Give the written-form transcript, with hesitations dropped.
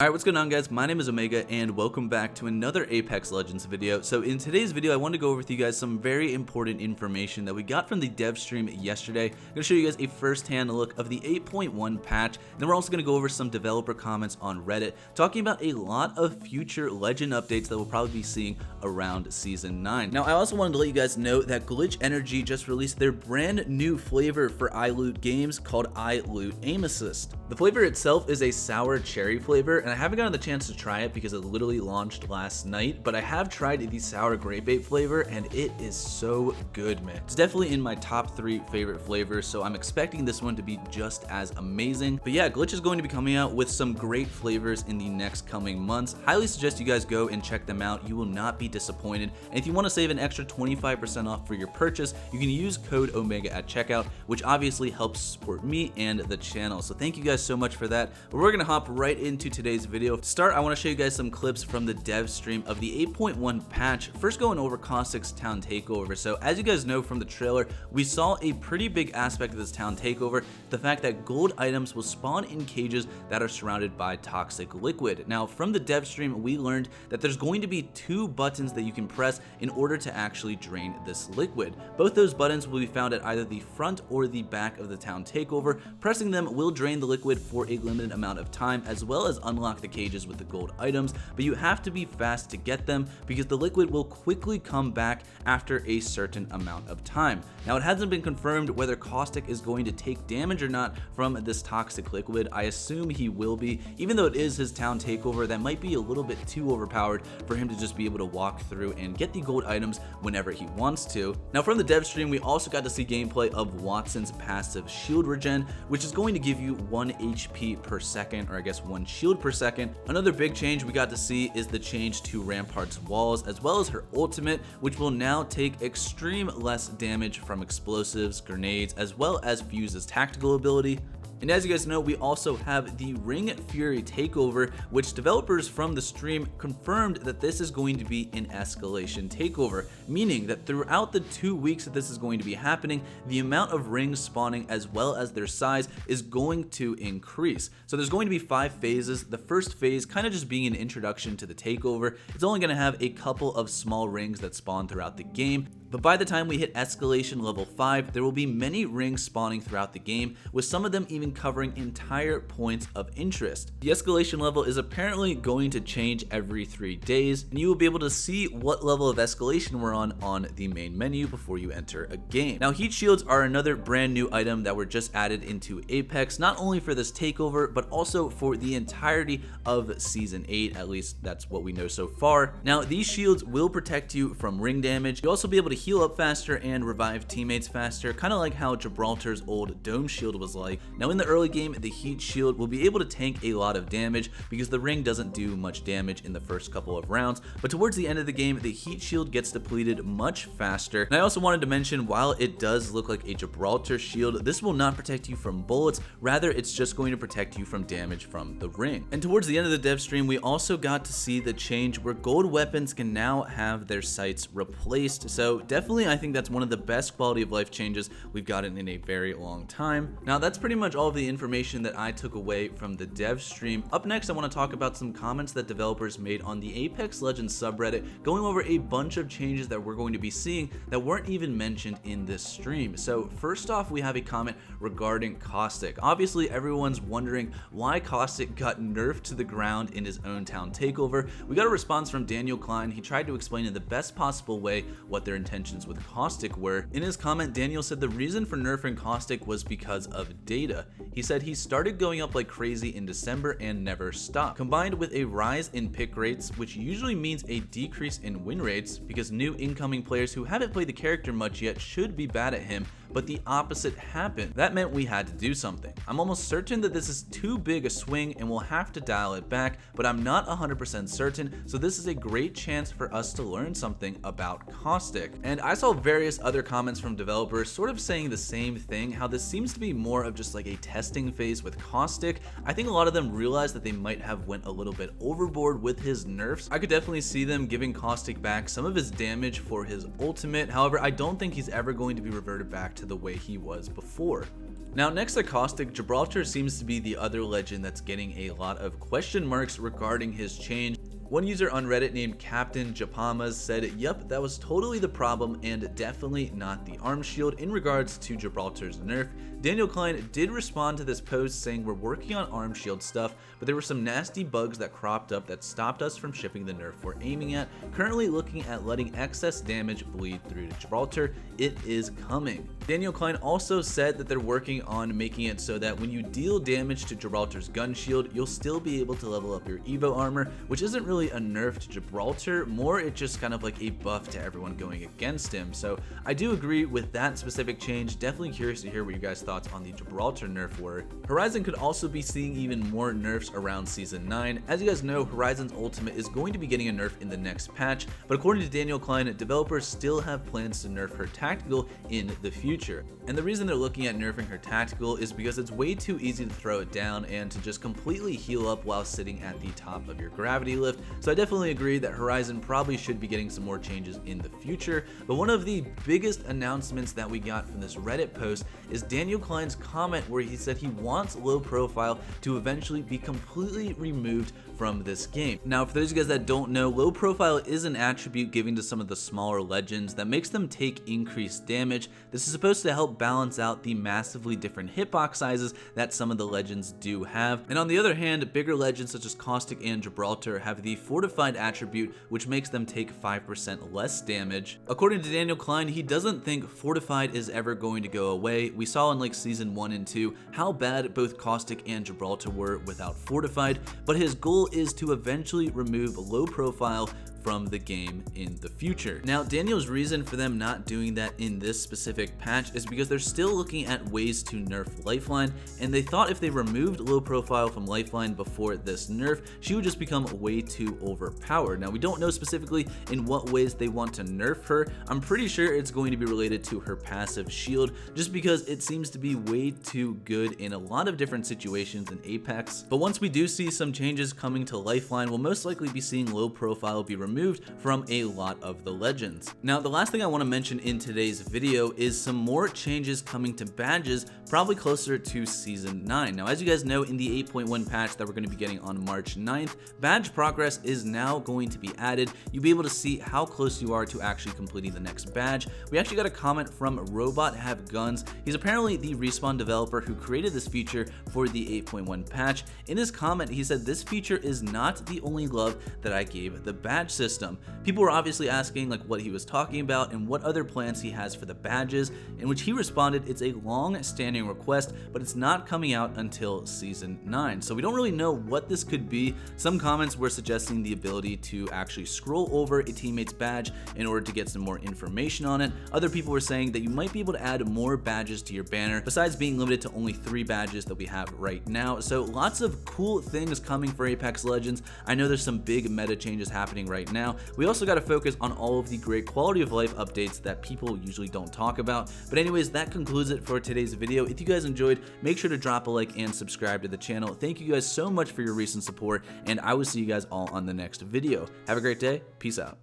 Alright, what's going on guys? My name is Omega and welcome back to another Apex Legends video. So in today's video I wanted to go over with you guys some very important information that we got from the dev stream yesterday. I'm going to show you guys a first-hand look of the 8.1 patch, and then we're also going to go over some developer comments on Reddit talking about a lot of future Legend updates that we'll probably be seeing around Season 9. Now I also wanted to let you guys know that Glytch Energy just released their brand new flavor for iLoot games called iLoot Aim Assist. The flavor itself is a sour cherry flavor, and I haven't gotten the chance to try it because it literally launched last night, but I have tried the sour grapeape flavor and it is so good, man. It's definitely in my top 3 favorite flavors, so I'm expecting this one to be just as amazing. But yeah, Glytch is going to be coming out with some great flavors in the next coming months. Highly suggest you guys go and check them out. You will not be disappointed. And if you want to save an extra 25% off for your purchase, you can use code OMEGA at checkout, which obviously helps support me and the channel. So thank you guys so much for that. But we're going to hop right into today's video. To start, I want to show you guys some clips from the dev stream of the 8.1 patch. First, going over Caustic's town takeover. So as you guys know from the trailer, we saw a pretty big aspect of this town takeover, the fact that gold items will spawn in cages that are surrounded by toxic liquid. Now from the dev stream, we learned that there's going to be 2 buttons that you can press in order to actually drain this liquid. Both those buttons will be found at either the front or the back of the town takeover. Pressing them will drain the liquid for a limited amount of time, as well as unlock the cages with the gold items, but you have to be fast to get them because the liquid will quickly come back after a certain amount of time. Now it hasn't been confirmed whether Caustic is going to take damage or not from this toxic liquid. I assume he will be, even though it is his town takeover. That might be a little bit too overpowered for him to just be able to walk through and get the gold items whenever he wants to. Now from the dev stream, we also got to see gameplay of Wattson's passive shield regen, which is going to give you 1 HP per second, or I guess 1 shield per second. Another big change we got to see is the change to Rampart's walls, as well as her ultimate, which will now take extreme less damage from explosives, grenades, as well as Fuse's tactical ability. And as you guys know, we also have the Ring Fury takeover, which developers from the stream confirmed that this is going to be an escalation takeover, meaning that throughout the 2 weeks that this is going to be happening, the amount of rings spawning as well as their size is going to increase. So there's going to be 5 phases. The first phase kind of just being an introduction to the takeover. It's only going to have a couple of small rings that spawn throughout the game. But by the time we hit escalation level 5, there will be many rings spawning throughout the game, with some of them even covering entire points of interest. The escalation level is apparently going to change every 3 days, and you will be able to see what level of escalation we're on the main menu before you enter a game. Now heat shields are another brand new item that were just added into Apex, not only for this takeover, but also for the entirety of Season 8, at least that's what we know so far. Now these shields will protect you from ring damage. You'll also be able to heal up faster and revive teammates faster, kind of like how Gibraltar's old dome shield was like. Now in the early game, the heat shield will be able to tank a lot of damage because the ring doesn't do much damage in the first couple of rounds, but towards the end of the game, the heat shield gets depleted much faster. And I also wanted to mention, while it does look like a Gibraltar shield, this will not protect you from bullets, rather it's just going to protect you from damage from the ring. And towards the end of the dev stream, we also got to see the change where gold weapons can now have their sights replaced. So definitely I think that's one of the best quality of life changes we've gotten in a very long time. Now that's pretty much all of the information that I took away from the dev stream. Up next, I want to talk about some comments that developers made on the Apex Legends subreddit, going over a bunch of changes that we're going to be seeing that weren't even mentioned in this stream. So first off, we have a comment regarding Caustic. Obviously everyone's wondering why Caustic got nerfed to the ground in his own town takeover. We got a response from Daniel Klein. He tried to explain in the best possible way what their intentions with Caustic were. In his comment, Daniel said the reason for nerfing Caustic was because of data. He said he started going up like crazy in December and never stopped, combined with a rise in pick rates, which usually means a decrease in win rates because new incoming players who haven't played the character much yet should be bad at him, but the opposite happened. That meant we had to do something. I'm almost certain that this is too big a swing and we'll have to dial it back, but I'm not 100% certain, so this is a great chance for us to learn something about Caustic. And I saw various other comments from developers sort of saying the same thing, how this seems to be more of just like a testing phase with Caustic. I think a lot of them realized that they might have went a little bit overboard with his nerfs. I could definitely see them giving Caustic back some of his damage for his ultimate. However, I don't think he's ever going to be reverted back to the way he was before. Now next to Caustic, Gibraltar seems to be the other legend that's getting a lot of question marks regarding his change. One user on Reddit named Captain Japamas said, "Yep, that was totally the problem and definitely not the arm shield in regards to Gibraltar's nerf." Daniel Klein did respond to this post saying, "We're working on arm shield stuff, but there were some nasty bugs that cropped up that stopped us from shipping the nerf we're aiming at. Currently looking at letting excess damage bleed through to Gibraltar. It is coming." Daniel Klein also said that they're working on making it so that when you deal damage to Gibraltar's gun shield, you'll still be able to level up your Evo armor, which isn't really a nerf to Gibraltar, more it's just kind of like a buff to everyone going against him. So I do agree with that specific change. Definitely curious to hear what you guys' thoughts on the Gibraltar nerf were. Horizon could also be seeing even more nerfs around Season 9. As you guys know, Horizon's Ultimate is going to be getting a nerf in the next patch, but according to Daniel Klein, developers still have plans to nerf her tactical in the future. And the reason they're looking at nerfing her tactical is because it's way too easy to throw it down and to just completely heal up while sitting at the top of your gravity lift. So I definitely agree that Horizon probably should be getting some more changes in the future. But one of the biggest announcements that we got from this Reddit post is Daniel Klein's comment where he said he wants low profile to eventually be completely removed from this game. Now, for those of you guys that don't know, low profile is an attribute given to some of the smaller legends that makes them take increased damage. This is supposed to help balance out the massively different hitbox sizes that some of the legends do have. And on the other hand, bigger legends such as Caustic and Gibraltar have the fortified attribute, which makes them take 5% less damage. According to Daniel Klein, he doesn't think fortified is ever going to go away. We saw in like Season 1 and 2 how bad both Caustic and Gibraltar were without fortified, but his goal is to eventually remove low profile from the game in the future. Now, Daniel's reason for them not doing that in this specific patch is because they're still looking at ways to nerf Lifeline, and they thought if they removed low profile from Lifeline before this nerf, she would just become way too overpowered. Now, we don't know specifically in what ways they want to nerf her. I'm pretty sure it's going to be related to her passive shield, just because it seems to be way too good in a lot of different situations in Apex. But once we do see some changes coming to Lifeline, we'll most likely be seeing low profile be removed from a lot of the legends. Now, the last thing I want to mention in today's video is some more changes coming to badges, probably closer to Season 9. Now, as you guys know, in the 8.1 patch that we're going to be getting on March 9th, badge progress is now going to be added. You'll be able to see how close you are to actually completing the next badge. We actually got a comment from Robot Have Guns. He's apparently the Respawn developer who created this feature for the 8.1 patch. In his comment, he said, "This feature is not the only love that I gave the badge system." People were obviously asking like what he was talking about and what other plans he has for the badges, in which he responded, "It's a long-standing request, but it's not coming out until Season 9. So we don't really know what this could be. Some comments were suggesting the ability to actually scroll over a teammate's badge in order to get some more information on it. Other people were saying that you might be able to add more badges to your banner, besides being limited to only 3 badges that we have right now. So lots of cool things coming for Apex Legends. I know there's some big meta changes happening right now. We also got to focus on all of the great quality of life updates that people usually don't talk about. But anyways, that concludes it for today's video. If you guys enjoyed, make sure to drop a like and subscribe to the channel. Thank you guys so much for your recent support, and I will see you guys all on the next video. Have a great day. Peace out.